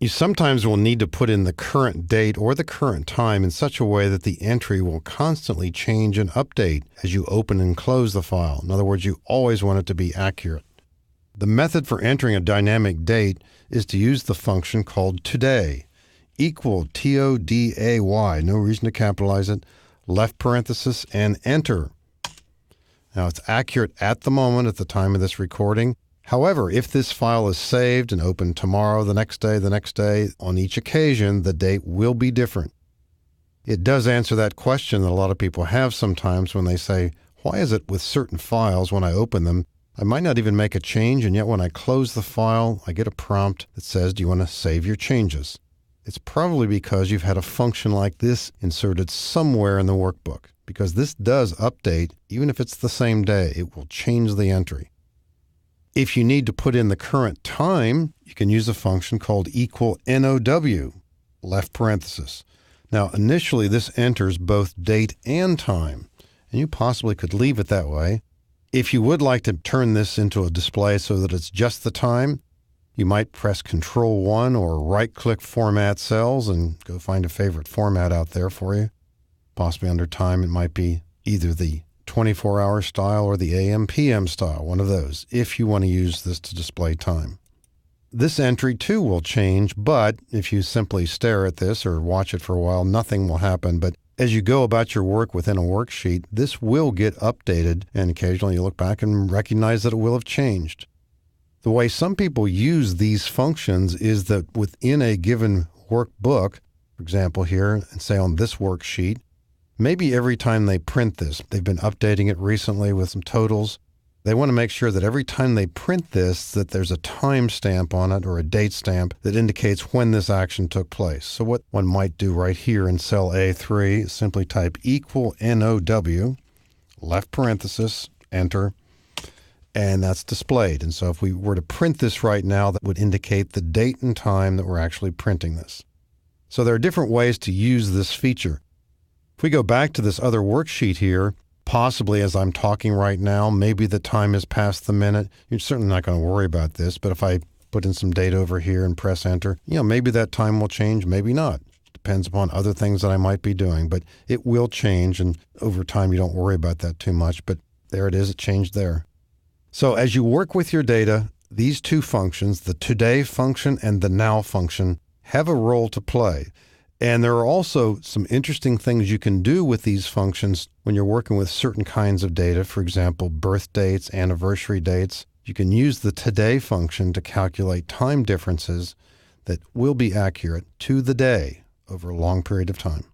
You sometimes will need to put in the current date or the current time in such a way that the entry will constantly change and update as you open and close the file. In other words, you always want it to be accurate. The method for entering a dynamic date is to use the function called today, equal TODAY, no reason to capitalize it, left parenthesis, and enter. Now, it's accurate at the moment, at the time of this recording. However, if this file is saved and opened tomorrow, the next day, on each occasion, the date will be different. It does answer that question that a lot of people have sometimes when they say, why is it with certain files, when I open them, I might not even make a change, and yet when I close the file, I get a prompt that says, do you want to save your changes? It's probably because you've had a function like this inserted somewhere in the workbook, because this does update, even if it's the same day, it will change the entry. If you need to put in the current time, you can use a function called equal NOW, left parenthesis. Now, initially, this enters both date and time, and you possibly could leave it that way. If you would like to turn this into a display so that it's just the time, you might press Control-1 or right-click Format Cells and go find a favorite format out there for you. Possibly under time, it might be either the 24-hour style or the AM/PM style, one of those, if you want to use this to display time. This entry too will change, but if you simply stare at this or watch it for a while, nothing will happen. But as you go about your work within a worksheet, this will get updated, and occasionally you look back and recognize that it will have changed. The way some people use these functions is that within a given workbook, for example here, and say on this worksheet, maybe every time they print this, they've been updating it recently with some totals. They want to make sure that every time they print this, that there's a time stamp on it or a date stamp that indicates when this action took place. So what one might do right here in cell A3 is simply type equal NOW, left parenthesis, enter, and that's displayed. And so if we were to print this right now, that would indicate the date and time that we're actually printing this. So there are different ways to use this feature. If we go back to this other worksheet here, possibly as I'm talking right now, maybe the time is past the minute. You're certainly not going to worry about this, but if I put in some date over here and press enter, maybe that time will change, maybe not. Depends upon other things that I might be doing, but it will change, and over time you don't worry about that too much, but there it is, it changed there. So as you work with your data, these two functions, the today function and the now function, have a role to play. And there are also some interesting things you can do with these functions when you're working with certain kinds of data. For example, birth dates, anniversary dates. You can use the today function to calculate time differences that will be accurate to the day over a long period of time.